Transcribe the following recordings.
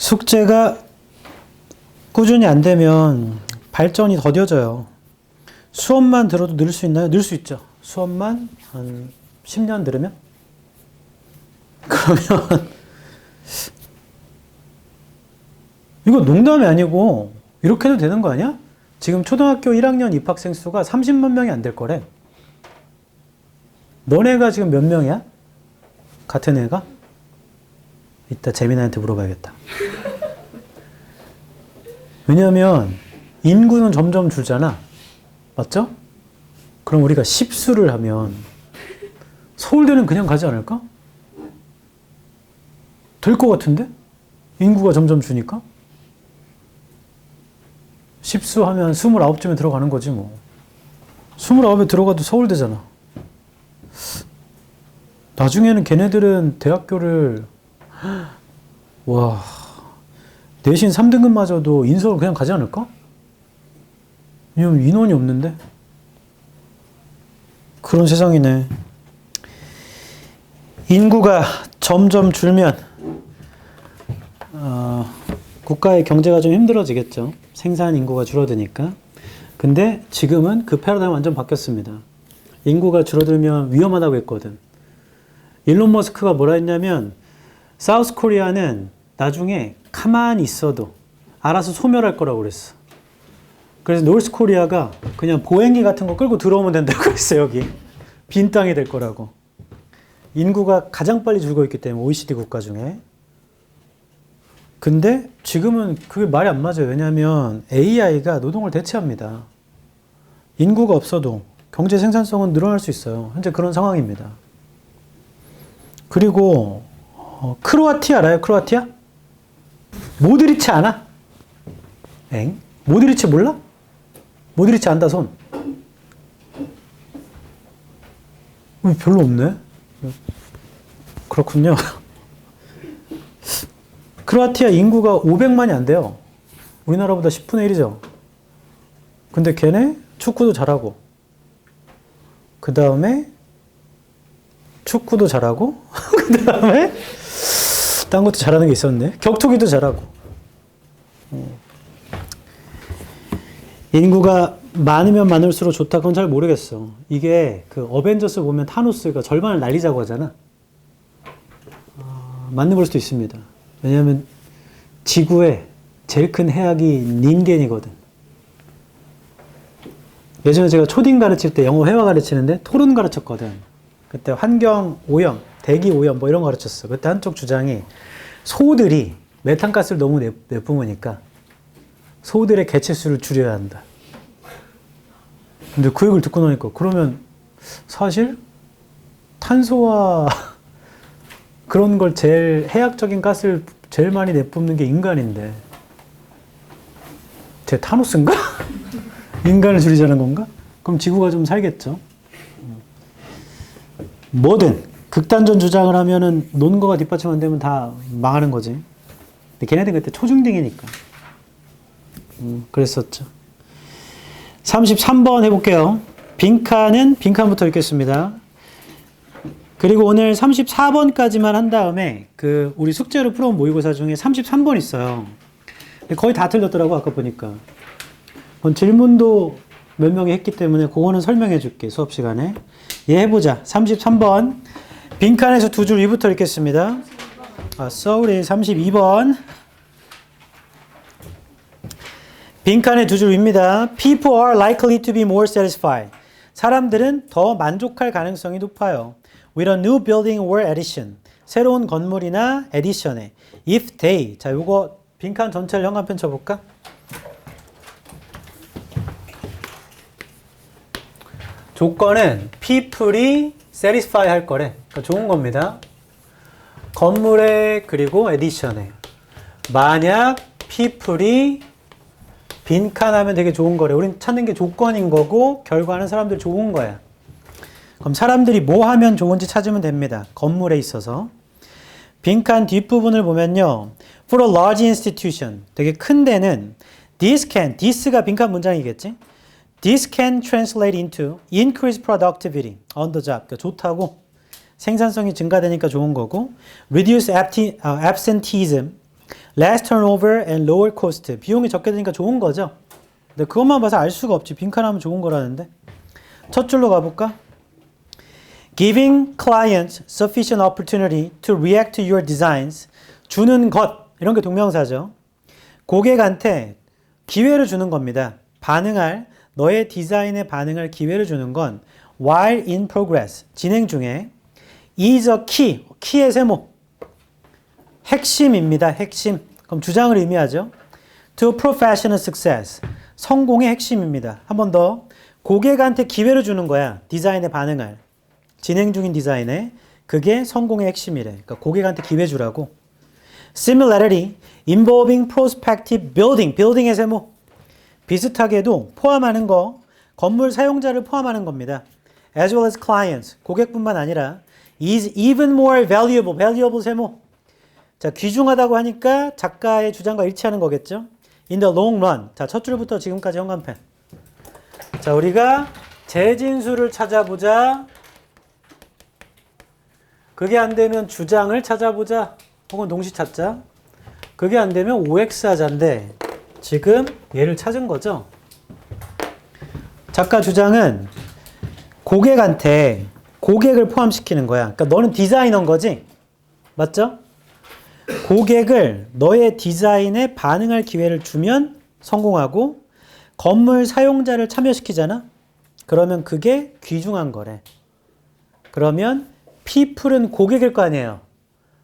숙제가 꾸준히 안 되면 발전이 더뎌져요. 수업만 들어도 늘 수 있나요? 늘 수 있죠. 수업만 한 10년 들으면? 그러면 이거 농담이 아니고 이렇게 해도 되는 거 아니야? 지금 초등학교 1학년 입학생 수가 30만 명이 안 될 거래. 너네가 지금 몇 명이야? 같은 애가? 이따 재민아한테 물어봐야겠다. 왜냐하면 인구는 점점 줄잖아. 맞죠? 그럼 우리가 10수를 하면 서울대는 그냥 가지 않을까? 될 것 같은데? 인구가 점점 주니까? 10수 하면 29쯤에 들어가는 거지 뭐. 29에 들어가도 서울대잖아. 나중에는 걔네들은 대학교를 와 내신 3등급마저도 인서울 그냥 가지 않을까? 왜냐면 인원이 없는데? 그런 세상이네. 인구가 점점 줄면 국가의 경제가 좀 힘들어지겠죠. 생산 인구가 줄어드니까. 근데 지금은 그 패러다임 완전 바뀌었습니다. 인구가 줄어들면 위험하다고 했거든. 일론 머스크가 뭐라 했냐면 사우스 코리아는 나중에 가만히 있어도 알아서 소멸할 거라고 그랬어. 그래서 노스 코리아가 그냥 보행기 같은 거 끌고 들어오면 된다고 그랬어. 여기 빈 땅이 될 거라고. 인구가 가장 빨리 줄고 있기 때문에 OECD 국가 중에. 근데 지금은 그게 말이 안 맞아요. 왜냐하면 AI가 노동을 대체합니다. 인구가 없어도 경제 생산성은 늘어날 수 있어요. 현재 그런 상황입니다. 그리고 크로아티아 알아요? 크로아티아? 모드리치 아나? 엥? 모드리치 몰라? 모드리치 안다 손. 별로 없네. 그렇군요. 크로아티아 인구가 500만이 안 돼요. 우리나라보다 10분의 1이죠. 근데 걔네 축구도 잘하고, 그 다음에 축구도 잘하고, 그 다음에 딴 것도 잘하는 게 있었네. 격투기도 잘하고. 인구가 많으면 많을수록 좋다. 그건 잘 모르겠어. 이게 그 어벤져스 보면 타노스가 절반을 날리자고 하잖아. 맞는 걸 수도 있습니다. 왜냐하면 지구의 제일 큰 해악이 닌겐이거든. 예전에 제가 초딩 가르칠 때 영어 회화 가르치는데 토론 가르쳤거든. 그때 환경 오염, 대기 오염 뭐 이런 거 가르쳤어. 그때 한쪽 주장이 소들이 메탄가스를 너무 내뿜으니까 소들의 개체수를 줄여야 한다. 근데 그 얘기를 듣고 나니까 그러면 사실 탄소와 그런 걸 제일 해악적인 가스를 제일 많이 내뿜는 게 인간인데 제 타노스인가? 인간을 줄이자는 건가? 그럼 지구가 좀 살겠죠. 뭐든 극단전 주장을 하면은 논거가 뒷받침 안 되면 다 망하는 거지. 근데 걔네들 그때 초중딩이니까. 그랬었죠. 33번 해볼게요. 빈칸부터 읽겠습니다. 그리고 오늘 34번까지만 한 다음에 그 우리 숙제로 풀어온 모의고사 중에 33번 있어요. 거의 다 틀렸더라고 아까 보니까. 질문도 몇 명이 했기 때문에 그거는 설명해 줄게 수업 시간에. 예 해보자. 33번 빈칸에서 두 줄 위부터 읽겠습니다. sorry 32번 빈칸의 두 줄 위입니다. People are likely to be more satisfied. 사람들은 더 만족할 가능성이 높아요. With a new building or addition. 새로운 건물이나 addition에. If they. 자, 요거 빈칸 전체를 형광펜 쳐볼까? 조건은 people이 satisfy 할 거래. 그러니까 좋은 겁니다. 건물에 그리고 addition에. 만약 people이 빈칸 하면 되게 좋은 거래. 우린 찾는 게 조건인 거고 결과는 사람들 좋은 거야. 그럼 사람들이 뭐 하면 좋은지 찾으면 됩니다. 건물에 있어서. 빈칸 뒷부분을 보면요. For a large institution. 되게 큰 데는 this가 빈칸 문장이겠지? This can translate into increased productivity on the job. 그러니까 좋다고. 생산성이 증가되니까 좋은 거고. Reduce absenteeism. less turnover and lower cost. 비용이 적게 드니까 좋은 거죠. 근데 그것만 봐서 알 수가 없지. 빈칸하면 좋은 거라는데. 첫 줄로 가볼까? Giving clients sufficient opportunity to react to your designs. 주는 것. 이런 게 동명사죠. 고객한테 기회를 주는 겁니다. 반응할, 너의 디자인에 반응할 기회를 주는 건 while in progress, 진행 중에 is a key, 키의 세모. 핵심입니다. 핵심. 그럼 주장을 의미하죠. To professional success, 성공의 핵심입니다. 한 번 더. 고객한테 기회를 주는 거야. 디자인에 반응할. 진행 중인 디자인에. 그게 성공의 핵심이래. 그러니까 고객한테 기회 주라고. Similarity, involving prospective building, building의 세모. 비슷하게도 포함하는 거, 건물 사용자를 포함하는 겁니다. As well as clients, 고객뿐만 아니라 is even more valuable, valuable 세모. 자, 귀중하다고 하니까 작가의 주장과 일치하는 거겠죠. In the long run. 자, 첫 줄부터 지금까지 형광펜. 자, 우리가 재진수를 찾아보자. 그게 안 되면 주장을 찾아보자. 혹은 동시 찾자. 그게 안 되면 OX 하자인데 지금 얘를 찾은 거죠. 작가 주장은 고객한테 고객을 포함시키는 거야. 그러니까 너는 디자이너인 거지? 맞죠? 고객을 너의 디자인에 반응할 기회를 주면 성공하고 건물 사용자를 참여시키잖아? 그러면 그게 귀중한 거래. 그러면 people은 고객일 거 아니에요.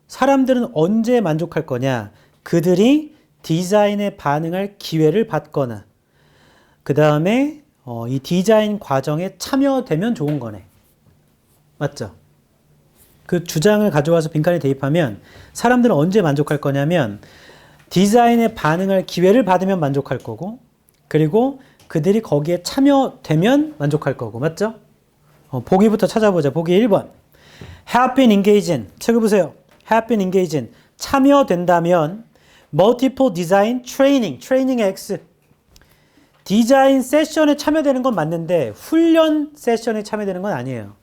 사람들은 언제 만족할 거냐? 그들이 디자인에 반응할 기회를 받거나 그 다음에 이 디자인 과정에 참여되면 좋은 거네. 맞죠? 그 주장을 가져와서 빈칸에 대입하면 사람들은 언제 만족할 거냐면 디자인에 반응할 기회를 받으면 만족할 거고 그리고 그들이 거기에 참여되면 만족할 거고. 맞죠? 보기부터 찾아보자. 보기 1번. Have been engaged in. 책 보세요. Have been engaged in. 참여된다면 multiple design training. training의 X. 디자인 세션에 참여되는 건 맞는데 훈련 세션에 참여되는 건 아니에요.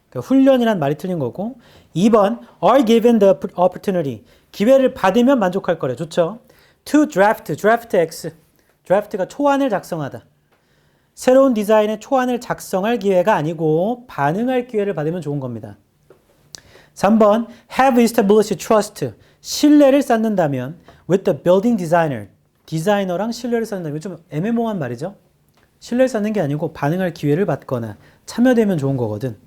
그러니까 훈련이란 말이 틀린 거고. 2번 are given the opportunity. 기회를 받으면 만족할 거래. 좋죠? to draft. draft X. draft가 초안을 작성하다. 새로운 디자인의 초안을 작성할 기회가 아니고 반응할 기회를 받으면 좋은 겁니다. 3번 have established trust. 신뢰를 쌓는다면 with the building designer. 디자이너랑 신뢰를 쌓는다면 좀 애매모호한 말이죠. 신뢰를 쌓는 게 아니고 반응할 기회를 받거나 참여되면 좋은 거거든.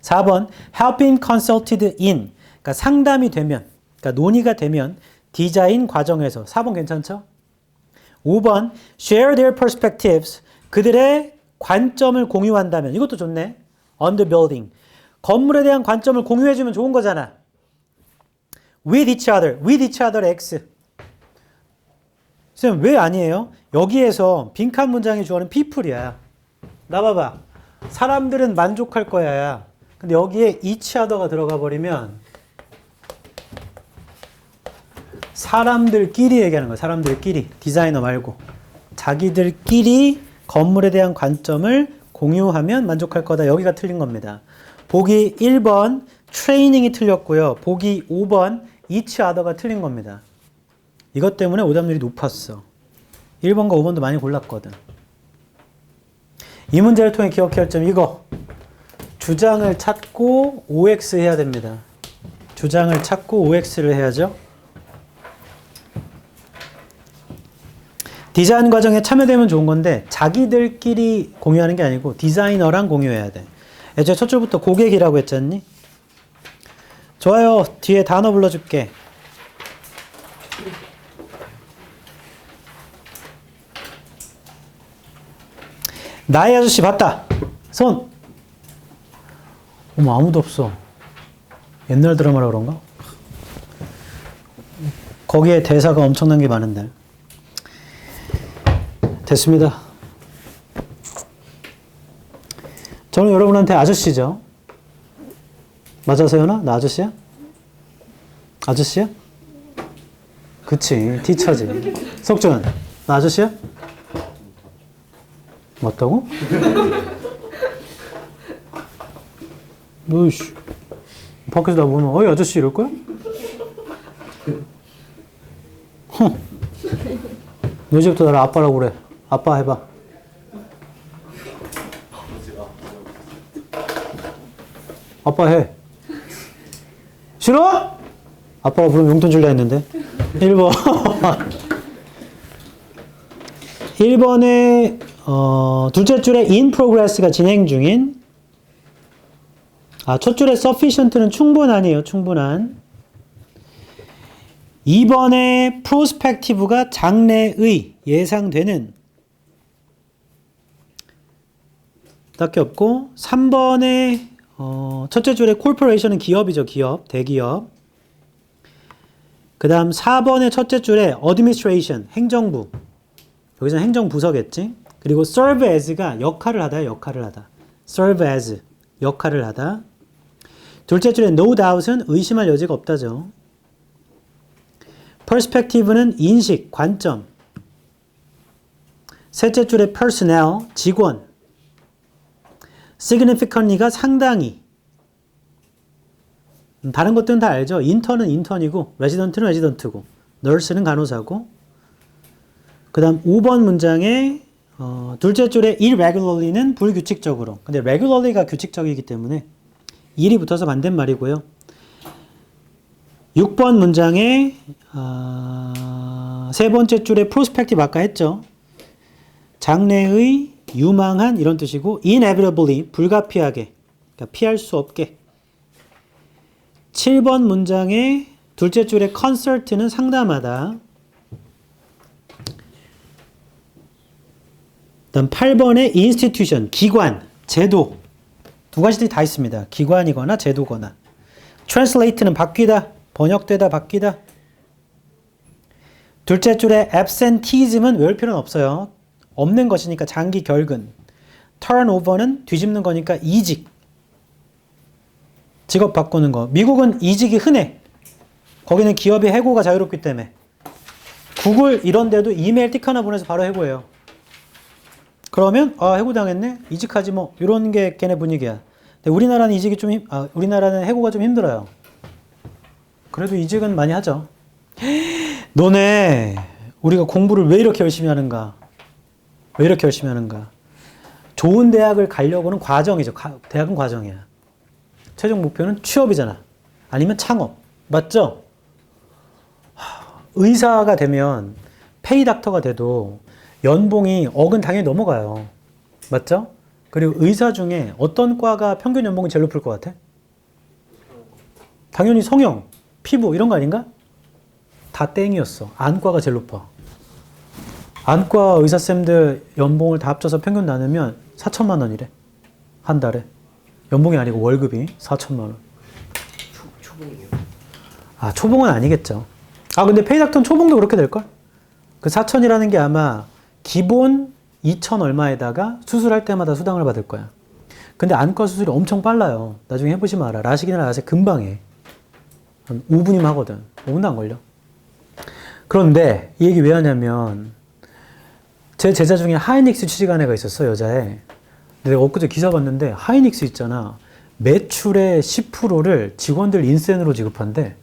4번 have been consulted in. 그러니까 상담이 되면, 그러니까 논의가 되면 디자인 과정에서. 4번 괜찮죠? 5번 share their perspectives. 그들의 관점을 공유한다면. 이것도 좋네. on the building. 건물에 대한 관점을 공유해주면 좋은 거잖아. with each other X. 쌤, 왜 아니에요? 여기에서 빈칸 문장의 주어는 people이야. 나 봐봐. 사람들은 만족할 거야. 근데 여기에 each other가 들어가 버리면 사람들끼리 얘기하는 거야. 사람들끼리. 디자이너 말고. 자기들끼리 건물에 대한 관점을 공유하면 만족할 거다. 여기가 틀린 겁니다. 보기 1번 트레이닝이 틀렸고요. 보기 5번 each other가 틀린 겁니다. 이것 때문에 오답률이 높았어. 1번과 5번도 많이 골랐거든. 이 문제를 통해 기억해야 할 점 이거. 주장을 찾고 OX 해야 됩니다. 주장을 찾고 OX를 해야죠. 디자인 과정에 참여되면 좋은 건데 자기들끼리 공유하는 게 아니고 디자이너랑 공유해야 돼. 애초에 첫 줄부터 고객이라고 했잖니? 좋아요. 뒤에 단어 불러줄게. 나의 아저씨 봤다. 손. 어머, 아무도 없어. 옛날 드라마라 그런가? 거기에 대사가 엄청난 게 많은데. 됐습니다. 저는 여러분한테 아저씨죠. 맞아, 서연아? 나 아저씨야? 아저씨야? 그치, 티처지. 석준, 나 아저씨야? 맞다고? 너씨 밖에서 나 보면 어이 아저씨 이럴 거야? 너 이제부터 나를 아빠라고 그래. 아빠 해봐. 아빠 해. 싫어? 아빠가 그럼 용돈 줄라 했는데. 1번. 1번에 둘째 줄에 in progress가 진행 중인. 첫 줄에 sufficient는 충분한이에요. 충분한. 2번에 prospective가 장래의 예상되는. 딱히 없고 3번에 첫째 줄에 corporation은 기업이죠. 기업, 대기업. 그 다음 4번의 첫째 줄에 administration, 행정부. 여기서는 행정부서겠지. 그리고 serve as가 역할을 하다, 역할을 하다. serve as, 역할을 하다. 둘째 줄에 no doubt은 의심할 여지가 없다죠. perspective는 인식, 관점. 셋째 줄에 personnel, 직원. significantly가 상당히. 다른 것들은 다 알죠. 인턴은 인턴이고 레지던트는 레지던트고 nurse는 간호사고. 그 다음 5번 문장에 둘째 줄에 irregularly는 불규칙적으로. 근데 regularly가 규칙적이기 때문에 일이 붙어서 반대말이고요. 6번 문장에 세 번째 줄에 prospective 아까 했죠. 장래의 유망한 이런 뜻이고 inevitably 불가피하게, 그러니까 피할 수 없게. 7번 문장에 둘째 줄에 concert는 상담하다. 다음 8번에 institution, 기관, 제도. 두 가지들이 다 있습니다. 기관이거나 제도거나. translate는 바뀌다, 번역되다, 바뀌다. 둘째 줄에 absenteeism은 외울 필요는 없어요. 없는 것이니까 장기 결근. turnover는 뒤집는 거니까 이직. 직업 바꾸는 거. 미국은 이직이 흔해. 거기는 기업의 해고가 자유롭기 때문에. 구글 이런 데도 이메일 띡 하나 보내서 바로 해고해요. 그러면 해고당했네? 이직하지 뭐. 이런 게 걔네 분위기야. 근데 우리나라는 우리나라는 해고가 좀 힘들어요. 그래도 이직은 많이 하죠. 너네 우리가 공부를 왜 이렇게 열심히 하는가? 왜 이렇게 열심히 하는가? 좋은 대학을 가려고는 과정이죠. 대학은 과정이야. 최종 목표는 취업이잖아. 아니면 창업. 맞죠? 의사가 되면 페이닥터가 돼도 연봉이 억은 당연히 넘어가요. 맞죠? 그리고 의사 중에 어떤 과가 평균 연봉이 제일 높을 것 같아? 당연히 성형, 피부 이런 거 아닌가? 다 땡이었어. 안과가 제일 높아. 안과 의사쌤들 연봉을 다 합쳐서 평균 나누면 4천만 원이래. 한 달에. 연봉이 아니고 월급이 4천만 원. 초봉이요? 초봉은 아니겠죠. 근데 페이닥터는 초봉도 그렇게 될걸? 그 4천이라는 게 아마 기본 2천 얼마에다가 수술할 때마다 수당을 받을 거야. 근데 안과 수술이 엄청 빨라요. 나중에 해보시면 알아. 라식이나 라섹 금방 해. 한 5분이면 하거든. 5분도 안 걸려. 그런데 이 얘기 왜 하냐면 제 제자 중에 하이닉스 취직한 애가 있었어. 여자애. 내가 엊그제 기사 봤는데 하이닉스 있잖아. 매출의 10%를 직원들 인센으로 지급한대.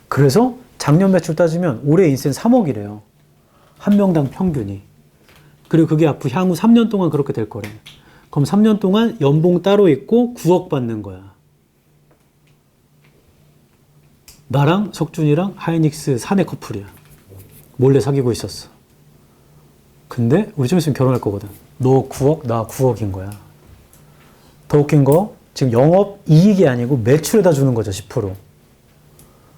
그래서 작년 매출 따지면 올해 인센 3억이래요. 한 명당 평균이. 그리고 그게 앞으로 향후 3년 동안 그렇게 될 거래. 그럼 3년 동안 연봉 따로 있고 9억 받는 거야. 나랑 석준이랑 하이닉스 사내 커플이야. 몰래 사귀고 있었어. 근데 우리 좀 있으면 결혼할 거거든. 너 9억, 나 9억인 거야. 더 웃긴 거 지금 영업 이익이 아니고 매출에다 주는 거죠. 10%.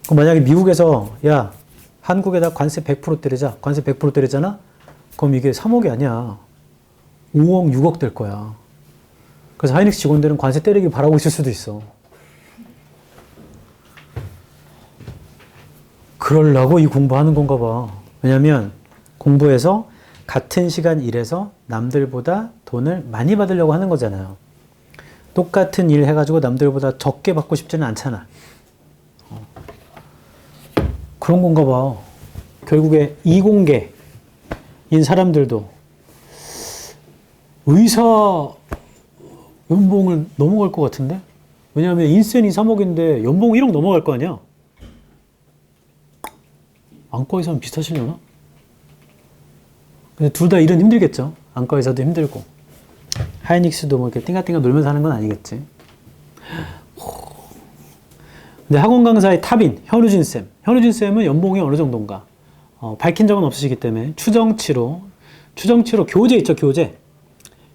그럼 만약에 미국에서 야 한국에다 관세 100% 때리자. 관세 100% 때리잖아? 그럼 이게 3억이 아니야. 5억, 6억 될 거야. 그래서 하이닉스 직원들은 관세 때리기 바라고 있을 수도 있어. 그러려고 이 공부하는 건가 봐. 왜냐면 공부해서 같은 시간 일해서 남들보다 돈을 많이 받으려고 하는 거잖아요. 똑같은 일 해가지고 남들보다 적게 받고 싶지는 않잖아. 그런 건가 봐. 결국에 이공계인 사람들도 의사 연봉을 넘어갈 것 같은데? 왜냐하면 인센이 3억인데 연봉 1억 넘어갈 거 아니야? 안과에서는 비슷하시려나? 근데 둘 다 일은 힘들겠죠. 안과에서도 힘들고. 하이닉스도 뭐 이렇게 띵가띵가 놀면서 하는 건 아니겠지. 근데 학원 강사의 탑인, 현우진 쌤. 현우진 쌤은 연봉이 어느 정도인가? 밝힌 적은 없으시기 때문에 추정치로 교재 있죠, 교재.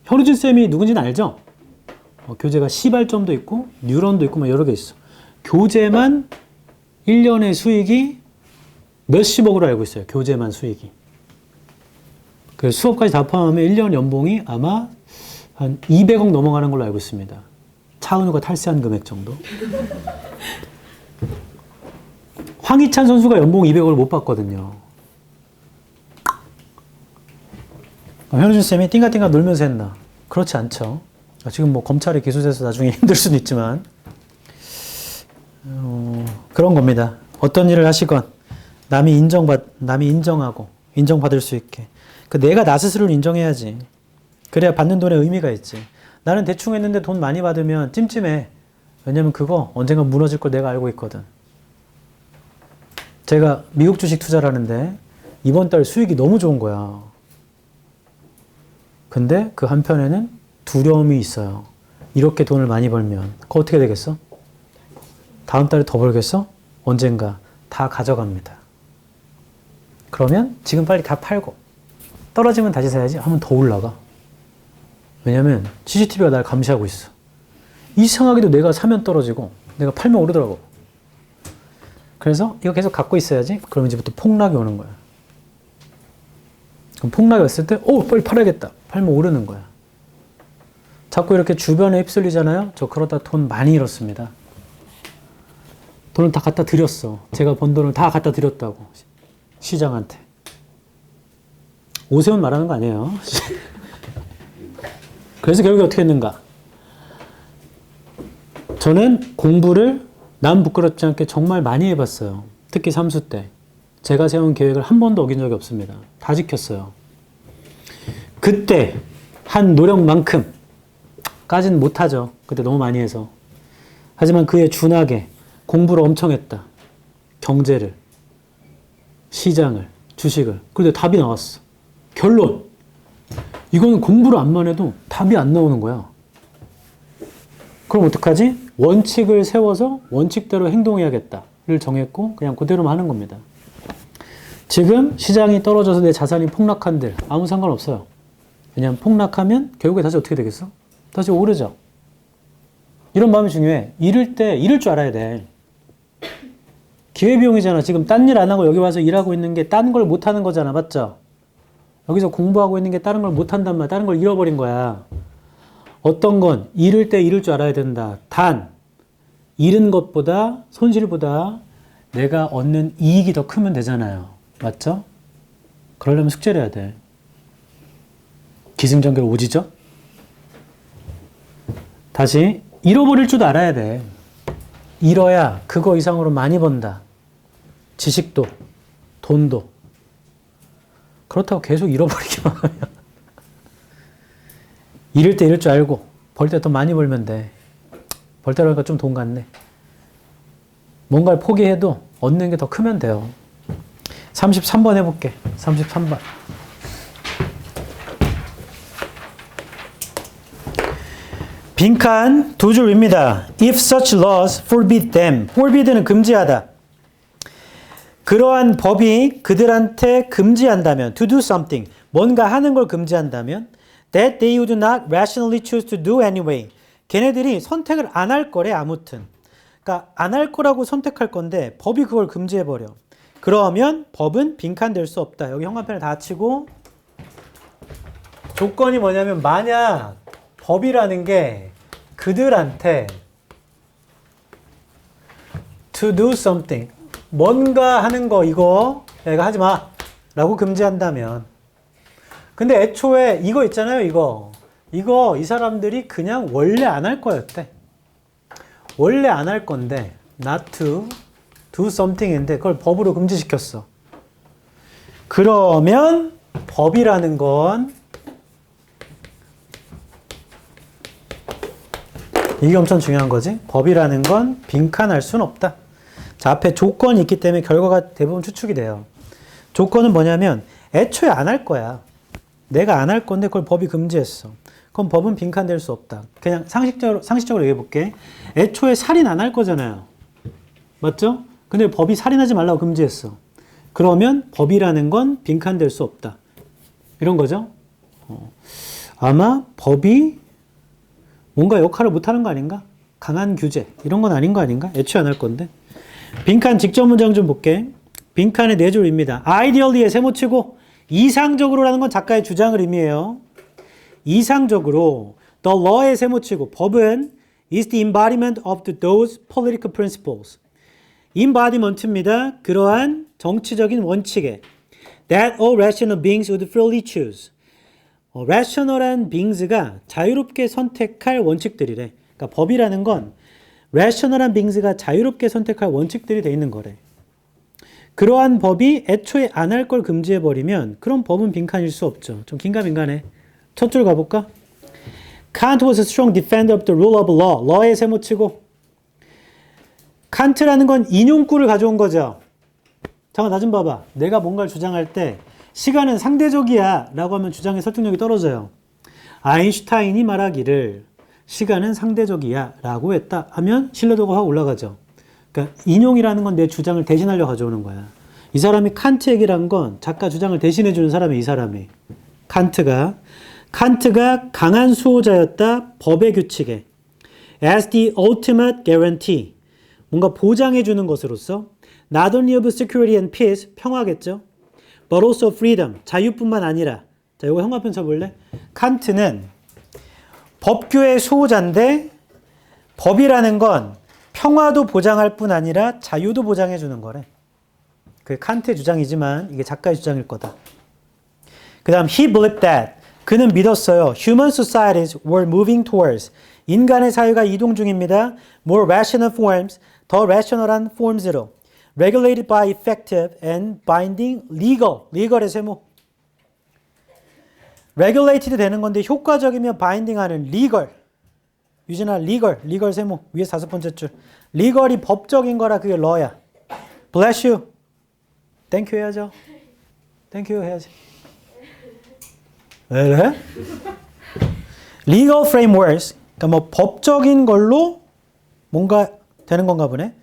현우진 쌤이 누군지는 알죠? 교재가 시발점도 있고 뉴런도 있고 막 여러 개 있어. 교재만 1년의 수익이 몇십억으로 알고 있어요. 교재만 수익이. 그래서 수업까지 다 포함하면 1년 연봉이 아마 한 200억 넘어가는 걸로 알고 있습니다. 차은우가 탈세한 금액 정도. 황희찬 선수가 연봉 200억을 못 받거든요. 현우진 쌤이 띵가띵가 놀면서 했나? 그렇지 않죠. 지금 뭐 검찰에 기소돼서 나중에 힘들 수도 있지만 그런 겁니다. 어떤 일을 하시건 남이 인정하고 인정받을 수 있게 내가 나 스스로를 인정해야지. 그래야 받는 돈에 의미가 있지. 나는 대충 했는데 돈 많이 받으면 찜찜해. 왜냐면 그거 언젠가 무너질 걸 내가 알고 있거든. 제가 미국 주식 투자를 하는데 이번 달 수익이 너무 좋은 거야. 근데 그 한편에는 두려움이 있어요. 이렇게 돈을 많이 벌면 그거 어떻게 되겠어? 다음 달에 더 벌겠어? 언젠가 다 가져갑니다. 그러면 지금 빨리 다 팔고 떨어지면 다시 사야지 하면 더 올라가. 왜냐면 CCTV가 날 감시하고 있어. 이상하게도 내가 사면 떨어지고 내가 팔면 오르더라고. 그래서 이거 계속 갖고 있어야지. 그러면 이제부터 폭락이 오는 거야. 그럼 폭락이 왔을 때 빨리 팔아야겠다. 팔면 오르는 거야. 자꾸 이렇게 주변에 휩쓸리잖아요. 저 그러다 돈 많이 잃었습니다. 돈을 다 갖다 드렸어. 제가 번 돈을 다 갖다 드렸다고. 시장한테. 오세훈 말하는 거 아니에요. 그래서 결국에 어떻게 했는가? 저는 공부를 남 부끄럽지 않게 정말 많이 해봤어요. 특히 삼수 때. 제가 세운 계획을 한 번도 어긴 적이 없습니다. 다 지켰어요. 그때 한 노력만큼 까지는 못하죠. 그때 너무 많이 해서. 하지만 그에 준하게 공부를 엄청 했다. 경제를, 시장을, 주식을. 근데 답이 나왔어. 결론! 이거는 공부를 안만 해도 답이 안 나오는 거야. 그럼 어떡하지? 원칙을 세워서 원칙대로 행동해야겠다를 정했고 그냥 그대로만 하는 겁니다. 지금 시장이 떨어져서 내 자산이 폭락한들 아무 상관없어요. 왜냐하면 폭락하면 결국에 다시 어떻게 되겠어? 다시 오르죠. 이런 마음이 중요해. 잃을 때 잃을 줄 알아야 돼. 기회비용이잖아. 지금 딴 일 안 하고 여기 와서 일하고 있는 게 딴 걸 못하는 거잖아. 맞죠? 여기서 공부하고 있는 게 다른 걸 못한단 말이야. 다른 걸 잃어버린 거야. 어떤 건 잃을 때 잃을 줄 알아야 된다. 단 잃은 것보다 손실보다 내가 얻는 이익이 더 크면 되잖아요. 맞죠? 그러려면 숙제를 해야 돼. 기승전결 오지죠? 다시 잃어버릴 줄도 알아야 돼. 잃어야 그거 이상으로 많이 번다. 지식도 돈도. 그렇다고 계속 잃어버리기만 하면 잃을 때 잃을 줄 알고 벌 때 더 많이 벌면 돼. 벌 때로 하니까 좀 돈 같네. 뭔가를 포기해도 얻는 게 더 크면 돼요. 33번 해볼게. 33번. 빈칸 두 줄입니다. If such laws forbid them. forbid는 금지하다. 그러한 법이 그들한테 금지한다면, to do something, 뭔가 하는 걸 금지한다면, that they would not rationally choose to do anyway. 걔네들이 선택을 안 할 거래, 아무튼. 그러니까 안 할 거라고 선택할 건데 법이 그걸 금지해버려. 그러면 법은 빈칸될 수 없다. 여기 형광펜을 다 치고 조건이 뭐냐면 만약 법이라는 게 그들한테 to do something, 뭔가 하는 거 이거 야, 이거 하지 마 라고 금지한다면, 근데 애초에 이거 있잖아요. 이거 이 사람들이 그냥 원래 안 할 거였대. 원래 안 할 건데 not to do something인데 그걸 법으로 금지시켰어. 그러면 법이라는 건 이게 엄청 중요한 거지. 법이라는 건 빈칸할 수는 없다. 자, 앞에 조건이 있기 때문에 결과가 대부분 추측이 돼요. 조건은 뭐냐면 애초에 안 할 거야. 내가 안 할 건데 그걸 법이 금지했어. 그럼 법은 빈칸될 수 없다. 그냥 상식적으로 얘기해 볼게. 애초에 살인 안 할 거잖아요. 맞죠? 근데 법이 살인하지 말라고 금지했어. 그러면 법이라는 건 빈칸될 수 없다. 이런 거죠. 아마 법이 뭔가 역할을 못하는 거 아닌가? 강한 규제 이런 건 아닌 거 아닌가? 애초에 안 할 건데. 빈칸 직접 문장 좀 볼게. 빈칸의 네 줄입니다. ideally에 세모치고 이상적으로라는 건 작가의 주장을 의미해요. 이상적으로 the law에 세모치고 법은 is the embodiment of those political principles. embodiment입니다. 그러한 정치적인 원칙에 that all rational beings would freely choose. rational한 beings가 자유롭게 선택할 원칙들이래. 그러니까 법이라는 건 rational한 beings가 자유롭게 선택할 원칙들이 돼 있는 거래. 그러한 법이 애초에 안 할 걸 금지해버리면 그런 법은 빈칸일 수 없죠. 좀 긴가민가네. 첫 줄 가볼까? Kant was a strong defender of the rule of law. law에 세모치고 칸트라는 건 인용구를 가져온 거죠. 잠깐 나 좀 봐봐. 내가 뭔가를 주장할 때 시간은 상대적이야 라고 하면 주장의 설득력이 떨어져요. 아인슈타인이 말하기를 시간은 상대적이야 라고 했다 하면 신뢰도가 확 올라가죠. 그러니까 인용이라는 건 내 주장을 대신하려 가져오는 거야. 이 사람이 칸트 얘기를 한 건 작가 주장을 대신해 주는 사람이 이 사람이. 칸트가 강한 수호자였다. 법의 규칙에. As the ultimate guarantee. 뭔가 보장해 주는 것으로서 not only of security and peace. 평화겠죠. But also freedom. 자유뿐만 아니라. 자, 이거 형광펜 쳐볼래? 칸트는 법규의 수호자인데 법이라는 건 평화도 보장할 뿐 아니라 자유도 보장해 주는 거래. 그게 칸트의 주장이지만 이게 작가의 주장일 거다. 그 다음 he believed that. 그는 믿었어요. Human societies were moving towards. 인간의 사회가 이동 중입니다. More rational forms. 더 rational한 forms로. Regulated by effective and binding legal. legal의 세모. regulated 되는 건데 효과적이며 binding하는 legal. 유진아, legal 세모. 위에서 5번째 줄. legal이 법적인 거라 그게 law야. bless you. thank you 해야죠. thank you 해야지. 왜 그래? legal frameworks. 그러니까 뭐 법적인 걸로 뭔가 되는 건가 보네.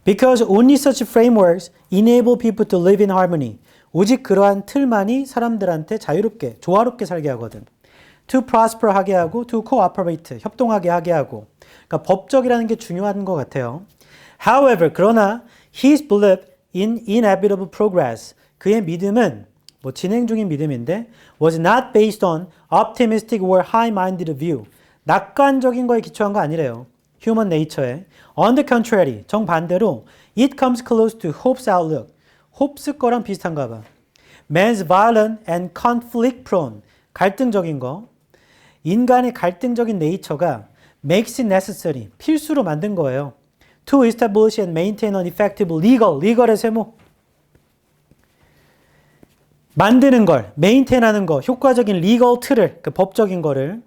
Because only such frameworks enable people to live in harmony. 오직 그러한 틀만이 사람들한테 자유롭게, 조화롭게 살게 하거든. To prosper 하게 하고, to cooperate, 협동하게 하게 하고. 그러니까 법적이라는 게 중요한 것 같아요. However, 그러나 his belief in inevitable progress. 그의 믿음은 뭐 진행 중인 믿음인데 was not based on optimistic or high-minded view. 낙관적인 거에 기초한 거 아니래요. Human nature에. On the contrary, 정반대로 it comes close to Hope's outlook. 홉스 거랑 비슷한가 봐. Man's violent and conflict prone. 갈등적인 거. 인간의 갈등적인 네이처가 makes it necessary. 필수로 만든 거예요. To establish and maintain an effective legal의 세모. 만드는 걸, maintain 하는 거, 효과적인 legal 틀을, 그 법적인 거를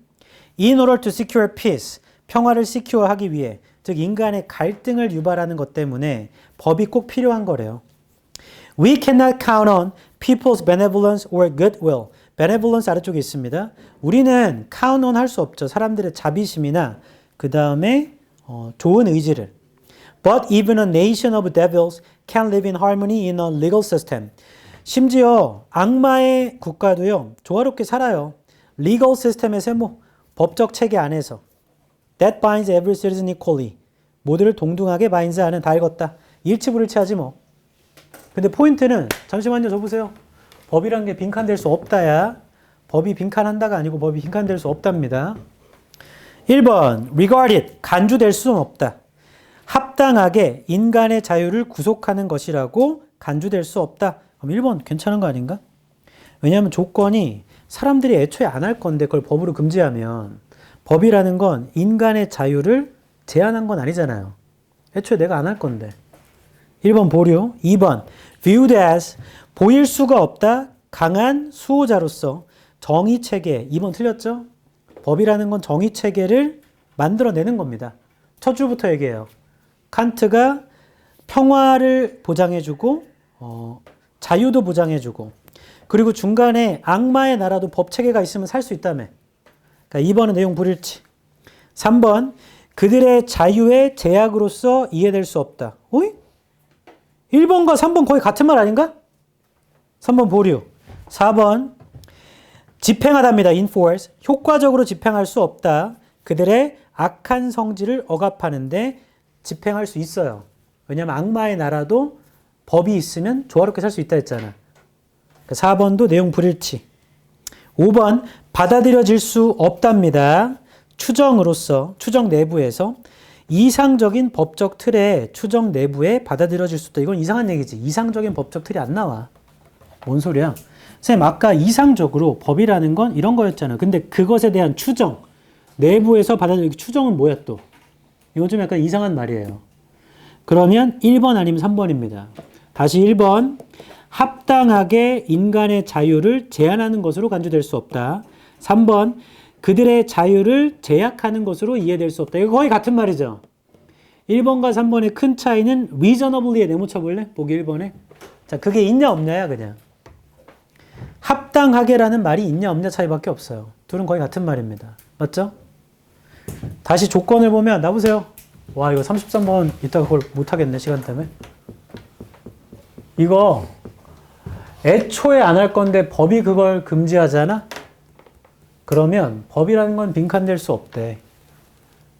in order to secure peace. 평화를 secure 하기 위해. 즉 인간의 갈등을 유발하는 것 때문에 법이 꼭 필요한 거래요. We cannot count on people's benevolence or goodwill. benevolence 아래쪽에 있습니다. 우리는 count on 할 수 없죠. 사람들의 자비심이나 그 다음에 좋은 의지를. But even a nation of devils can live in harmony in a legal system. 심지어 악마의 국가도요. 조화롭게 살아요. legal system의 세모. 법적 체계 안에서. That binds every citizen equally. 모두를 동등하게 바인즈하는 다 읽었다. 일치불일치하지 뭐. 근데 포인트는 잠시만요. 저 보세요. 법이란 게 빈칸될 수 없다야. 법이 빈칸한다가 아니고 법이 빈칸될 수 없답니다. 1번 regarded 간주될 수는 없다. 합당하게 인간의 자유를 구속하는 것이라고 간주될 수 없다. 그럼 1번 괜찮은 거 아닌가? 왜냐하면 조건이 사람들이 애초에 안 할 건데 그걸 법으로 금지하면 법이라는 건 인간의 자유를 제한한 건 아니잖아요. 애초에 내가 안 할 건데. 1번 보류. 2번 viewed as 보일 수가 없다. 강한 수호자로서 정의체계. 2번 틀렸죠? 법이라는 건 정의체계를 만들어내는 겁니다. 첫 줄부터 얘기해요. 칸트가 평화를 보장해주고 자유도 보장해주고 그리고 중간에 악마의 나라도 법체계가 있으면 살 수 있다며. 그러니까 2번은 내용 불일치. 3번 그들의 자유의 제약으로서 이해될 수 없다. 어이? 1번과 3번 거의 같은 말 아닌가? 3번 보류. 4번 집행하답니다. enforce. 효과적으로 집행할 수 없다. 그들의 악한 성질을 억압하는데 집행할 수 있어요. 왜냐하면 악마의 나라도 법이 있으면 조화롭게 살 수 있다 했잖아. 4번도 내용 불일치. 5번 받아들여질 수 없답니다. 추정으로서 추정 내부에서 이상적인 법적 틀에 추정 내부에 받아들여질 수 있다. 이건 이상한 얘기지. 이상적인 법적 틀이 안 나와. 뭔 소리야? 선생님 아까 이상적으로 법이라는 건 이런 거였잖아. 근데 그것에 대한 추정 내부에서 받아들이기 추정은 뭐야 또? 이건 좀 약간 이상한 말이에요. 그러면 1번 아니면 3번입니다. 다시 1번 합당하게 인간의 자유를 제한하는 것으로 간주될 수 없다. 3번 그들의 자유를 제약하는 것으로 이해될 수 없다. 이거 거의 같은 말이죠. 1번과 3번의 큰 차이는 reasonably에 네모 쳐볼래? 보기 1번에. 자, 그게 있냐 없냐야 그냥. 합당하게라는 말이 있냐 없냐 차이밖에 없어요. 둘은 거의 같은 말입니다. 맞죠? 다시 조건을 보면 나보세요. 와 이거 33번 이따가 그걸 못하겠네 시간 때문에. 이거 애초에 안 할 건데 법이 그걸 금지하잖아? 그러면 법이라는 건 빈칸될 수 없대.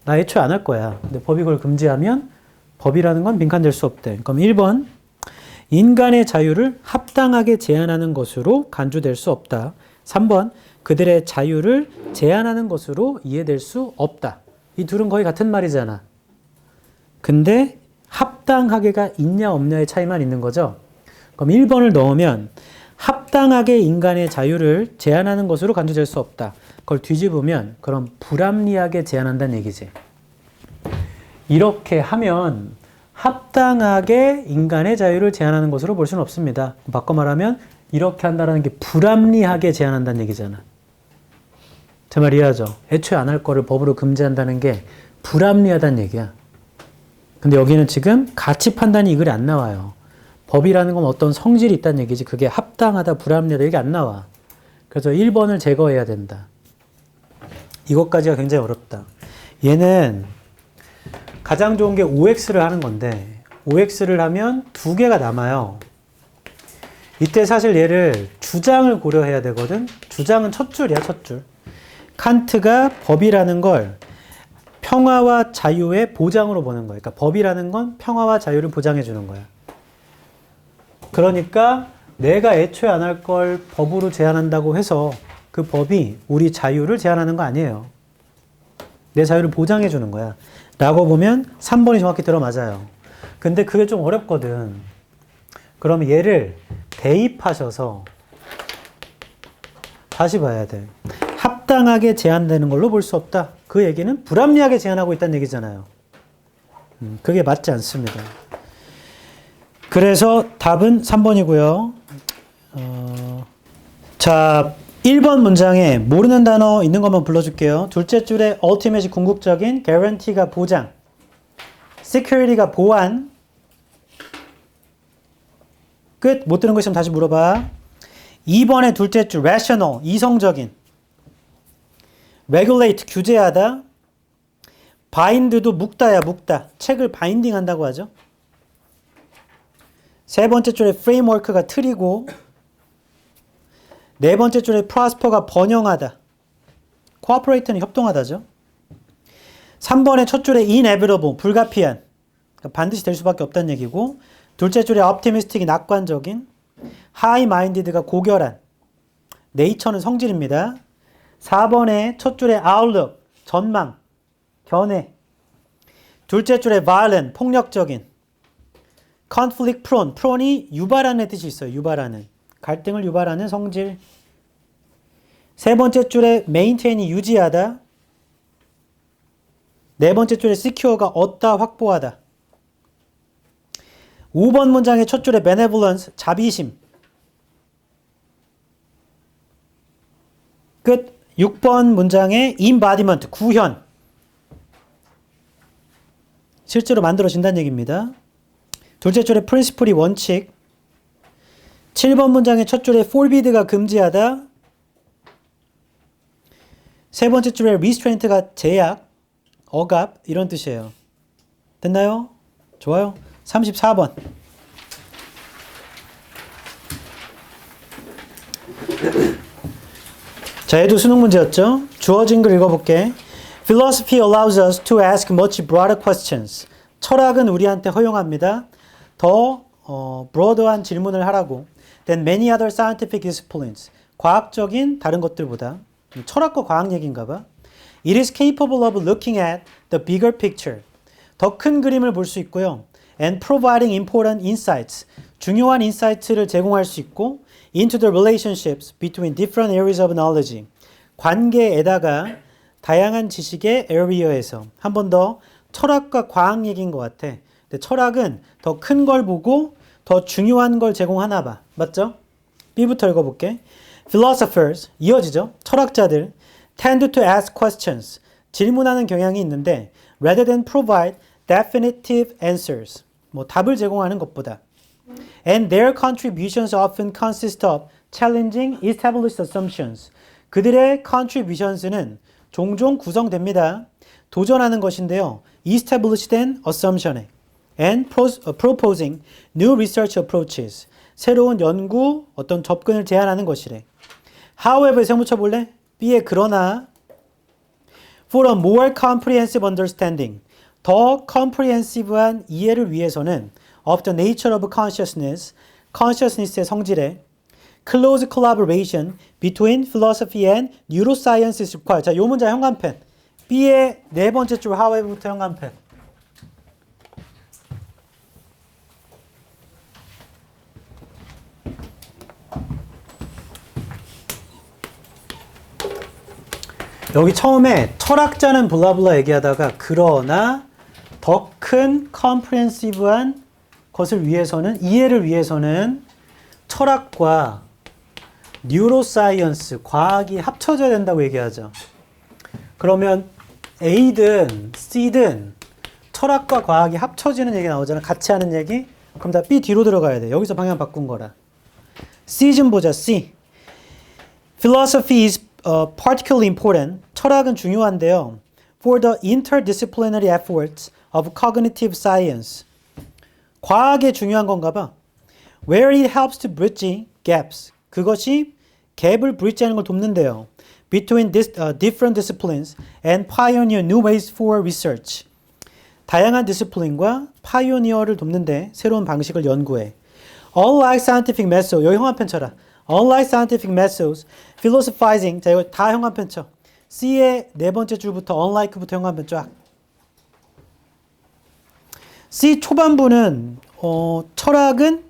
나 애초에 안 할 거야. 근데 법이 그걸 금지하면 법이라는 건 빈칸될 수 없대. 그럼 1번 인간의 자유를 합당하게 제한하는 것으로 간주될 수 없다. 3번 그들의 자유를 제한하는 것으로 이해될 수 없다. 이 둘은 거의 같은 말이잖아. 근데 합당하게가 있냐 없냐의 차이만 있는 거죠. 그럼 1번을 넣으면 합당하게 인간의 자유를 제한하는 것으로 간주될 수 없다. 그걸 뒤집으면 그럼 불합리하게 제한한다는 얘기지. 이렇게 하면 합당하게 인간의 자유를 제한하는 것으로 볼 수는 없습니다. 바꿔 말하면 이렇게 한다는 게 불합리하게 제한한다는 얘기잖아. 제 말 이해하죠? 애초에 안 할 거를 법으로 금지한다는 게 불합리하다는 얘기야. 근데 여기는 지금 가치 판단이 이 글에 안 나와요. 법이라는 건 어떤 성질이 있다는 얘기지. 그게 합당하다, 불합리하다 이게 안 나와. 그래서 1번을 제거해야 된다. 이것까지가 굉장히 어렵다. 얘는 가장 좋은 게 OX를 하는 건데 OX를 하면 두 개가 남아요. 이때 사실 얘를 주장을 고려해야 되거든. 주장은 첫 줄이야, 첫 줄. 칸트가 법이라는 걸 평화와 자유의 보장으로 보는 거야. 그러니까 법이라는 건 평화와 자유를 보장해 주는 거야. 그러니까 내가 애초에 안 할 걸 법으로 제한한다고 해서 그 법이 우리 자유를 제한하는 거 아니에요. 내 자유를 보장해 주는 거야. 라고 보면 3번이 정확히 들어맞아요. 근데 그게 좀 어렵거든. 그러면 얘를 대입하셔서 다시 봐야 돼. 합당하게 제한되는 걸로 볼 수 없다. 그 얘기는 불합리하게 제한하고 있다는 얘기잖아요. 그게 맞지 않습니다. 그래서 답은 3번이고요. 자, 1번 문장에 모르는 단어 있는 것만 불러줄게요. 둘째 줄에 ultimate이 궁극적인, guarantee가 보장, security가 보안. 끝. 못 들은 거 있으면 다시 물어봐. 2번의 둘째 줄 rational, 이성적인, regulate, 규제하다, bind도 묶다야, 묶다. 책을 바인딩 한다고 하죠. 세 번째 줄에 framework가 틀이고, 네 번째 줄에 prosper가 번영하다. cooperate는 협동하다죠. 3번의 첫 줄에 inevitable, 불가피한. 그러니까 반드시 될 수밖에 없다는 얘기고, 둘째 줄에 optimistic이 낙관적인, high-minded가 고결한, nature는 성질입니다. 4번의 첫 줄에 outlook, 전망, 견해. 둘째 줄에 violent, 폭력적인, conflict prone, prone이 유발하는 뜻이 있어요. 유발하는. 갈등을 유발하는 성질. 세 번째 줄에 maintain이 유지하다. 네 번째 줄에 secure가 얻다, 확보하다. 5번 문장의 첫 줄에 benevolence, 자비심. 끝. 6번 문장의 embodiment, 구현. 실제로 만들어진다는 얘기입니다. 둘째 줄에 principle이 원칙. 7번 문장의 첫 줄에 forbid가 금지하다. 세 번째 줄에 restraint가 제약, 억압 이런 뜻이에요. 됐나요? 좋아요. 34번. 자, 얘도 수능 문제였죠? 주어진 글 읽어볼게. Philosophy allows us to ask much broader questions. 철학은 우리한테 허용합니다. 더 broad한 질문을 하라고. Than many other scientific disciplines. 과학적인 다른 것들보다. 철학과 과학 얘기인가 봐. It is capable of looking at the bigger picture. 더 큰 그림을 볼 수 있고요. And providing important insights. 중요한 인사이트를 제공할 수 있고 into the relationships between different areas of knowledge. 관계에다가 다양한 지식의 area에서 한 번 더 철학과 과학 얘기인 것 같아. 근데 철학은 더 큰 걸 보고 더 중요한 걸 제공하나 봐. 맞죠? B부터 읽어볼게. Philosophers, 이어지죠? 철학자들 tend to ask questions. 질문하는 경향이 있는데 rather than provide definitive answers. 뭐 답을 제공하는 것보다. And their contributions often consist of challenging established assumptions. 그들의 contributions는 종종 구성됩니다. 도전하는 것인데요. established assumption에 and proposing new research approaches. 새로운 연구 어떤 접근을 제안하는 것이래. However, 세무쳐 볼래? B에 그러나 for a more comprehensive understanding. 더 comprehensive한 이해를 위해서는 of the nature of consciousness, consciousness의 성질에 close collaboration between philosophy and neuroscience is required. 자, 요 문제 현관펜. B의 네 번째 줄 however부터 현관펜. 여기 처음에 철학자는 블라블라 얘기하다가 그러나 더 큰 comprehensive한 것을 위해서는 이해를 위해서는 철학과 뉴로사이언스 과학이 합쳐져야 된다고 얘기하죠. 그러면 A든 C든 철학과 과학이 합쳐지는 얘기 나오잖아. 같이 하는 얘기. 그럼 다 B 뒤로 들어가야 돼. 여기서 방향 바꾼 거라. C 좀 보자. C. Philosophy is particularly important. 철학은 중요한데요. For the interdisciplinary efforts of cognitive science. 과학에 중요한 건가 봐. Where it helps to bridge gaps. 그것이 갭을 bridge하는 걸 돕는데요. Between different disciplines and pioneer new ways for research. 다양한 디스플린과 파이오니어를 돕는데 새로운 방식을 연구해. Unlike scientific methods. 여기 형한편 쳐라. Unlike scientific methods, philosophizing. 자, 이거 다 형한편 쳐. C의 네 번째 줄부터 unlike부터 형한편 쫙. C 초반부는 철학은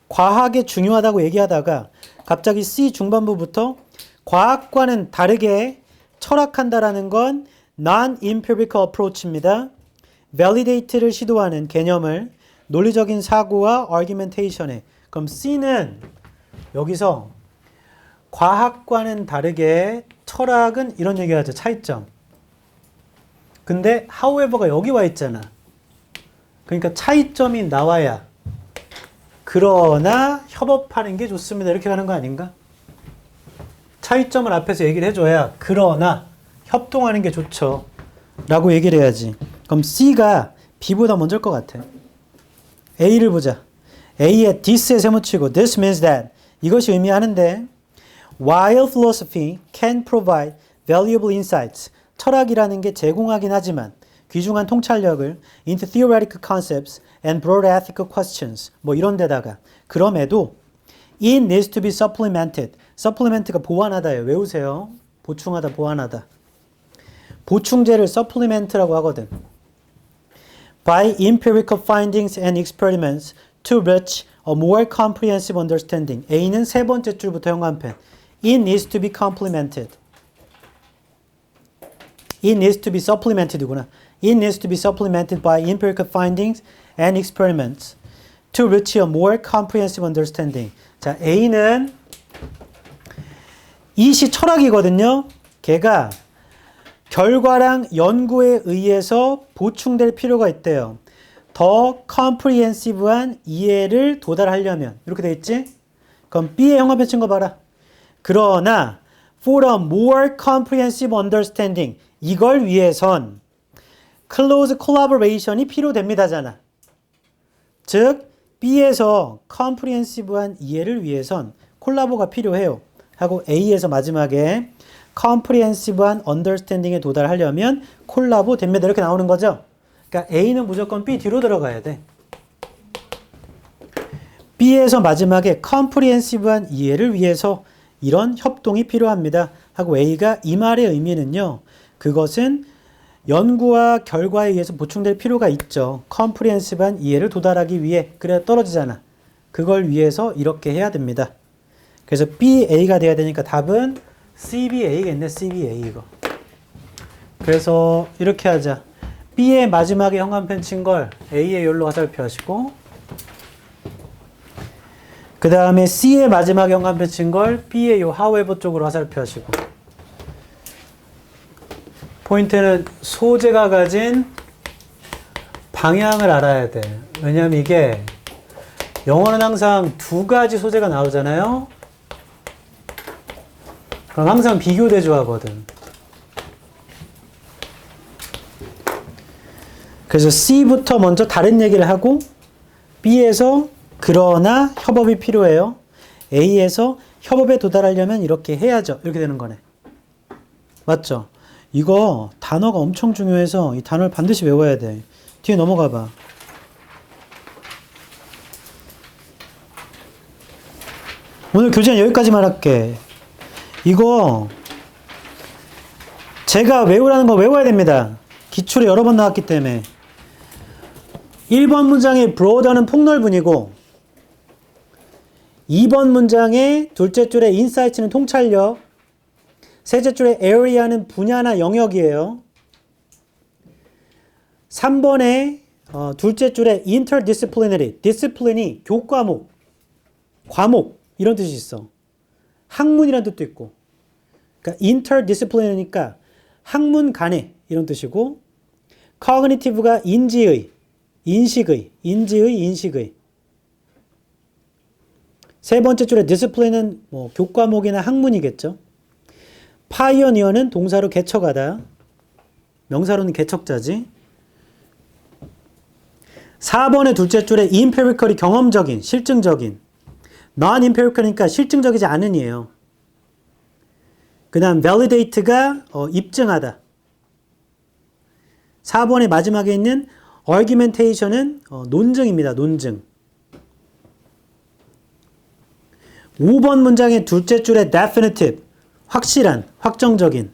과학에 중요하다고 얘기하다가 갑자기 C 중반부부터 과학과는 다르게 철학한다라는 건 non-empirical approach입니다. validate를 시도하는 개념을 논리적인 사고와 argumentation에. 그럼 C는 여기서 과학과는 다르게 철학은 이런 얘기하죠. 차이점. 근데 however가 여기 와 있잖아. 그러니까 차이점이 나와야 그러나 협업하는 게 좋습니다. 이렇게 가는 거 아닌가? 차이점을 앞에서 얘기를 해줘야 그러나 협동하는 게 좋죠. 라고 얘기를 해야지. 그럼 C가 B보다 먼저일 것 같아. A를 보자. A에 this에 세모치고 this means that 이것이 의미하는데 while philosophy can provide valuable insights 철학이라는 게 제공하긴 하지만 귀중한 통찰력을 into theoretical concepts and broad ethical questions 뭐 이런 데다가 그럼에도 it needs to be supplemented supplement가 보완하다예요. 외우세요. 보충하다 보완하다. 보충제를 supplement라고 하거든. by empirical findings and experiments to reach a more comprehensive understanding. A는 세 번째 줄부터 형광펜. It needs to be complemented. It needs to be supplemented구나. It needs to be supplemented by empirical findings and experiments to reach a more comprehensive understanding. 자, A는 이시 철학이거든요. 걔가 결과랑 연구에 의해서 보충될 필요가 있대요. 더 comprehensive한 이해를 도달하려면 이렇게 돼 있지? 그럼 B의 형합 해친 거 봐라. 그러나 for a more comprehensive understanding 이걸 위해선 close collaboration이 필요됩니다잖아. 즉 B에서 comprehensive한 이해를 위해선 콜라보가 필요해요. 하고 A에서 마지막에 comprehensive한 understanding에 도달하려면 콜라보 됩니다. 이렇게 나오는 거죠. 그러니까 A는 무조건 B 뒤로 들어가야 돼. B에서 마지막에 comprehensive한 이해를 위해서 이런 협동이 필요합니다. 하고 A가 이 말의 의미는요. 그것은 연구와 결과에 의해서 보충될 필요가 있죠. comprehensive한 이해를 도달하기 위해. 그래야 떨어지잖아. 그걸 위해서 이렇게 해야 됩니다. 그래서 BA가 돼야 되니까 답은 CBA겠네. CBA 이거. 그래서 이렇게 하자. B의 마지막에 형광펜 친 걸 A의 열로 화살표 하시고 그 다음에 C의 마지막에 형광펜 친 걸 B의 요 however 쪽으로 화살표 하시고 포인트는 소재가 가진 방향을 알아야 돼. 왜냐하면 이게 영어는 항상 두 가지 소재가 나오잖아요. 그럼 항상 비교 대조하거든. 그래서 C부터 먼저 다른 얘기를 하고 B에서 그러나 협업이 필요해요. A에서 협업에 도달하려면 이렇게 해야죠. 이렇게 되는 거네. 맞죠? 이거 단어가 엄청 중요해서 이 단어를 반드시 외워야 돼. 뒤에 넘어가 봐. 오늘 교재는 여기까지만 할게. 이거 제가 외우라는 거 외워야 됩니다. 기출에 여러 번 나왔기 때문에. 1번 문장의 broader는 폭넓은이고 2번 문장의 둘째 줄의 insight는 통찰력, 셋째 줄의 area는 분야나 영역이에요. 3번의 둘째 줄의 interdisciplinary, discipline이 교과목, 과목 이런 뜻이 있어. 학문이라는 뜻도 있고. 그러니까 interdisciplinary니까 학문 간의 이런 뜻이고 cognitive가 인지의, 인식의. 세 번째 줄에 discipline은 뭐 교과목이나 학문이겠죠. pioneer는 동사로 개척하다. 명사로는 개척자지. 4번의 둘째 줄에 empirical이 경험적인, 실증적인. non-empirical이니까 실증적이지 않은이에요. 그 다음 validate가 입증하다. 4번의 마지막에 있는 argumentation은 논증입니다. 논증. 5번 문장의 둘째 줄에 definitive, 확실한, 확정적인.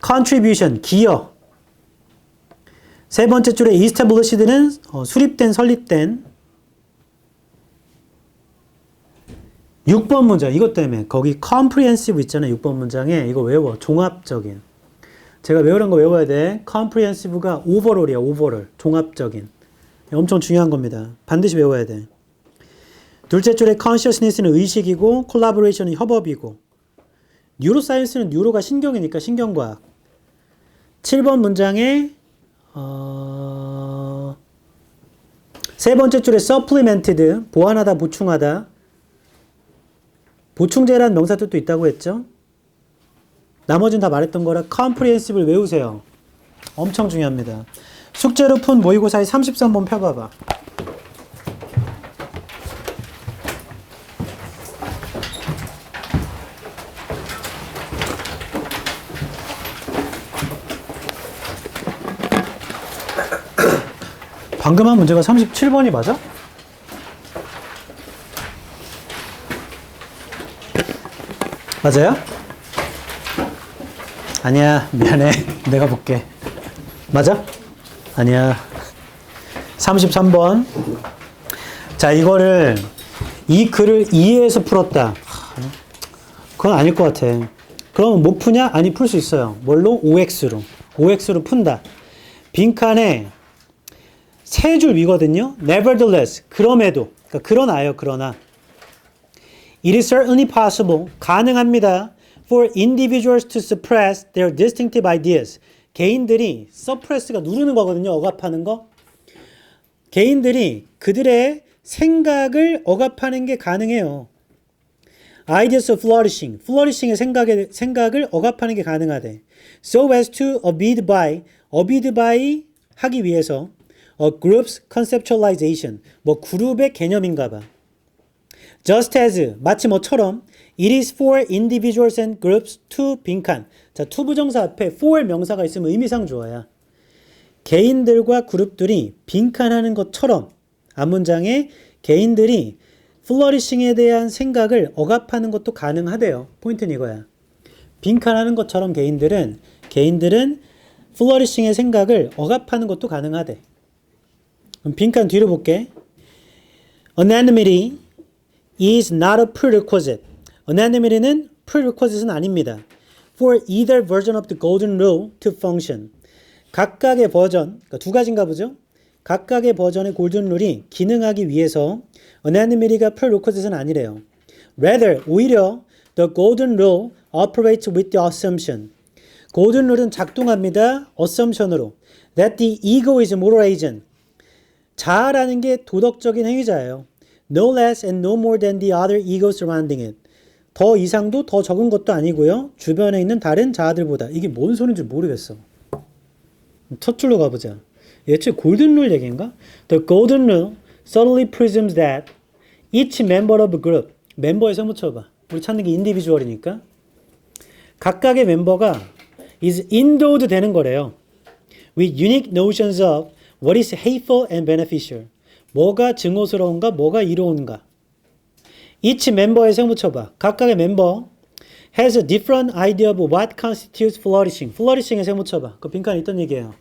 contribution, 기여. 세 번째 줄에 established는 수립된, 설립된. 6번 문장, 이것 때문에 거기 comprehensive 있잖아요. 6번 문장에 이거 외워. 종합적인. 제가 외우는 거 외워야 돼. comprehensive가 overall이야. overall. 종합적인. 엄청 중요한 겁니다. 반드시 외워야 돼. 둘째 줄에 consciousness는 의식이고 collaboration은 협업이고 neuroscience는 뉴로가 신경이니까 신경과학. 7번 문장에 세 번째 줄에 supplemented, 보완하다, 보충하다. 보충제라는 명사 뜻도 있다고 했죠. 나머지는 다 말했던 거라 comprehensive를 외우세요. 엄청 중요합니다. 숙제로 푼 모의고사의 33번 펴봐봐. 방금 한 문제가 37번이 맞아? 맞아요? 아니야, 미안해. 내가 볼게. 맞아? 아니야. 33번. 자, 이거를 이 글을 이해해서 풀었다. 그건 아닐 것 같아. 그럼 못 푸냐? 아니, 풀 수 있어요. 뭘로? OX로. OX로 푼다. 빈칸에 세 줄 위거든요. Nevertheless, 그럼에도. 그러니까 그러나요, 그러나. It is certainly possible, 가능합니다. For individuals to suppress their distinctive ideas. 개인들이, suppress가 누르는 거거든요. 억압하는 거. 개인들이 그들의 생각을 억압하는 게 가능해요. ideas of flourishing, flourishing의 생각을 억압하는 게 가능하대. So as to abide by 하기 위해서 a group's conceptualization, 뭐 그룹의 개념인가 봐. Just as, 마치 뭐처럼 it is for individuals and groups to 빈칸. 자, to 부정사 앞에 for 명사가 있으면 의미상 주어야. 개인들과 그룹들이 빈칸하는 것처럼 앞문장에 개인들이 플러리싱에 대한 생각을 억압하는 것도 가능하대요. 포인트는 이거야. 빈칸하는 것처럼 개인들은 플러리싱의 생각을 억압하는 것도 가능하대. 그럼 빈칸 뒤로 볼게. Anonymity is not a prerequisite. Anonymity는 prerequisite은 아닙니다. For either version of the golden rule to function. 각각의 버전, 그러니까 두 가지인가 보죠? 각각의 버전의 골든 룰이 기능하기 위해서 anonymity가 prerequisite은 아니래요. Rather, 오히려 the golden rule operates with the assumption. 골든 룰은 작동합니다. assumption으로. That the ego is moral agent. 자아라는 게 도덕적인 행위자예요. No less and no more than the other ego surrounding it. 더 이상도 더 적은 것도 아니고요. 주변에 있는 다른 자아들보다. 이게 뭔 소리인지 모르겠어. 첫 줄로 가보자. 예체 골든 룰 얘기인가? The golden rule subtly presumes that each member of a group, 멤버에 세묻혀봐. 우리 찾는 게 인디비주얼이니까. 각각의 멤버가 is endowed 되는 거래요. With unique notions of what is hateful and beneficial. 뭐가 증오스러운가, 뭐가 이로운가. each 멤버에 세묻혀봐. 각각의 멤버 has a different idea of what constitutes flourishing. flourishing에 세묻혀봐. 그 빈칸에 있던 얘기예요.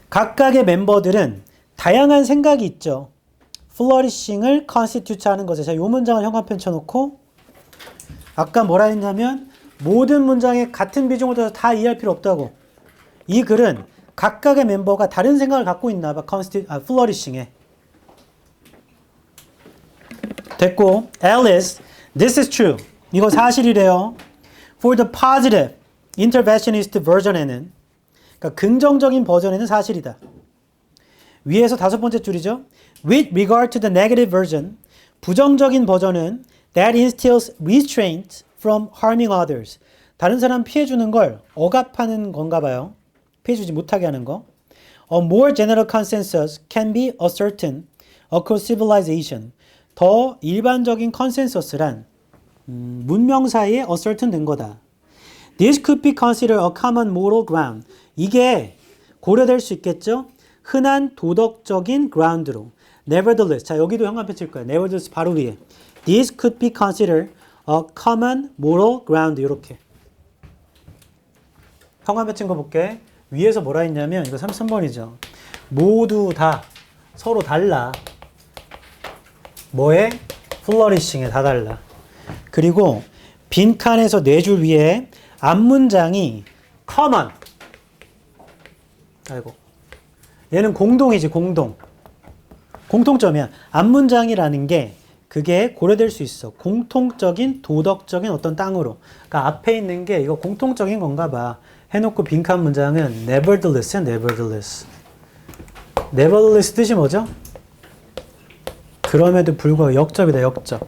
각각의 멤버들은 다양한 생각이 있죠. flourishing을 constitute 하는 것에. 자, 이 문장을 형광펜 쳐놓고 아까 뭐라 했냐면 모든 문장에 같은 비중을 둬서 다 이해할 필요 없다고. 이 글은 각각의 멤버가 다른 생각을 갖고 있나 봐. flourishing에. 됐고, Alice, this is true. 이거 사실이래요. For the positive interventionist version에는, 그러니까 긍정적인 버전에는 사실이다. 위에서 다섯 번째 줄이죠. With regard to the negative version, 부정적인 버전은 that instills restraint from harming others. 다른 사람 피해주는 걸 억압하는 건가 봐요. 피해주지 못하게 하는 거. A more general consensus can be ascertained across civilization. 더 일반적인 컨센서스란 문명 사이에 ascertain 된 거다. This could be considered a common moral ground. 이게 고려될 수 있겠죠? 흔한 도덕적인 ground로. Nevertheless. 자, 여기도 형광펜 칠 거야. Nevertheless 바로 위에. This could be considered a common moral ground. 이렇게. 형광펜 친 거 볼게. 위에서 뭐라 했냐면 이거 33번이죠. 모두 다 서로 달라. 뭐에? 플러리싱에 다 달라. 그리고 빈칸에서 네 줄 위에 앞문장이 common. 아이고. 얘는 공동이지, 공동. 공통점이야. 앞문장이라는 게 그게 고려될 수 있어. 공통적인 도덕적인 어떤 땅으로. 그러니까 앞에 있는 게 이거 공통적인 건가 봐. 해놓고 빈칸 문장은 nevertheless야, nevertheless. nevertheless 뜻이 뭐죠? 그럼에도 불구하고 역접이다, 역접.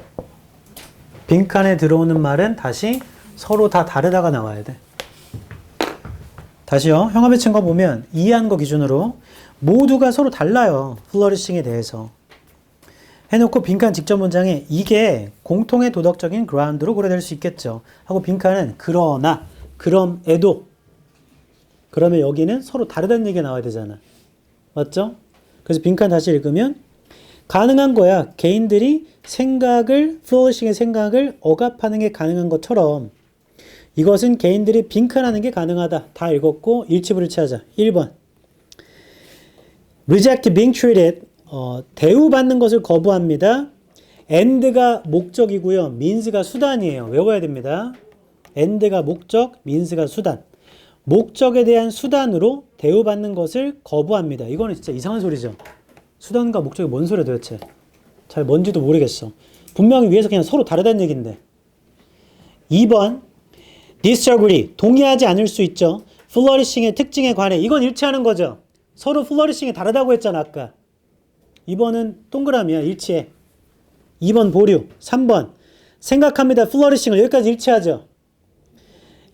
빈칸에 들어오는 말은 다시 서로 다 다르다가 나와야 돼. 다시요. 형합에 친 거 보면 이해한 거 기준으로 모두가 서로 달라요. 플러리싱에 대해서. 해놓고 빈칸 직접 문장에 이게 공통의 도덕적인 그라운드로 고려될 수 있겠죠. 하고 빈칸은 그러나, 그럼에도. 그러면 여기는 서로 다르다는 얘기가 나와야 되잖아. 맞죠? 그래서 빈칸 다시 읽으면 가능한 거야. 개인들이 플러리싱의 생각을 억압하는 게 가능한 것처럼 이것은 개인들이 빈칸하는 게 가능하다. 다 읽었고 일치불일치하자. 1번. Reject being treated. 대우받는 것을 거부합니다. and가 목적이고요. means가 수단이에요. 외워야 됩니다. and가 목적, means가 수단. 목적에 대한 수단으로 대우받는 것을 거부합니다. 이거는 진짜 이상한 소리죠. 수단과 목적이 뭔 소리야 도대체. 잘 뭔지도 모르겠어. 분명히 위에서 그냥 서로 다르다는 얘기인데. 2번. disagree. 동의하지 않을 수 있죠. 플러리싱의 특징에 관해. 이건 일치하는 거죠. 서로 플러리싱이 다르다고 했잖아 아까. 2번은 동그라미야. 일치해. 2번 보류. 3번. 생각합니다. flourishing을 여기까지 일치하죠.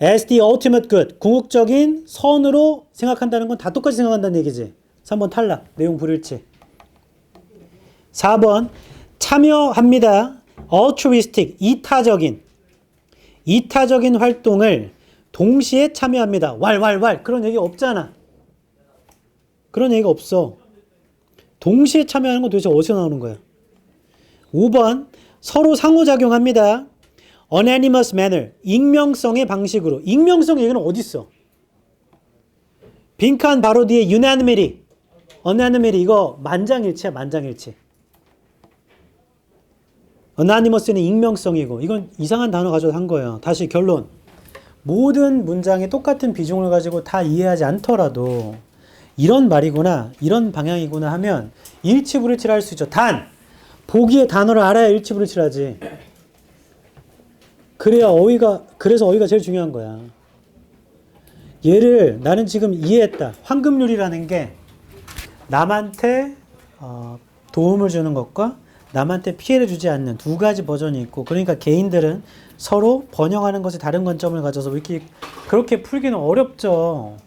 as the ultimate good. 궁극적인 선으로 생각한다는 건 다 똑같이 생각한다는 얘기지. 3번 탈락. 내용 불일치. 4번 참여합니다. altruistic. 이타적인 활동을 동시에 참여합니다. 왈. 그런 얘기 없잖아. 그런 얘기가 없어. 동시에 참여하는 건 도대체 어디서 나오는 거야? 5번 서로 상호작용합니다. unanimous manner. 익명성의 방식으로. 익명성 얘기는 어디 있어? 빈칸 바로 뒤에 unanimity. 이거 만장일치야. anonymous는 익명성이고 이건 이상한 단어 가져서 한 거예요. 다시 결론. 모든 문장에 똑같은 비중을 가지고 다 이해하지 않더라도 이런 말이구나, 이런 방향이구나 하면 일치불일치를 할 수 있죠. 단! 보기에 단어를 알아야 일치불일치를 하지. 그래서 어휘가 제일 중요한 거야. 얘를 나는 지금 이해했다. 황금률이라는 게 남한테 도움을 주는 것과 남한테 피해를 주지 않는 두 가지 버전이 있고, 그러니까 개인들은 서로 번영하는 것에 다른 관점을 가져서 이렇게 그렇게 풀기는 어렵죠.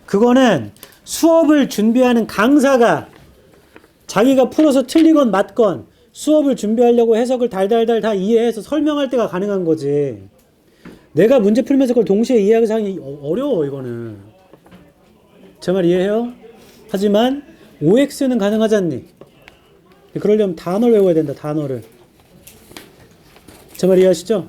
그거는 수업을 준비하는 강사가 자기가 풀어서 틀리건 맞건 수업을 준비하려고 해석을 달달달 다 이해해서 설명할 때가 가능한 거지. 내가 문제 풀면서 그걸 동시에 이해하기 상당히 어려워. 이거는 제 말 이해해요? 하지만 OX는 가능하잖니. 그러려면 단어를 외워야 된다. 단어를. 제 말 이해하시죠?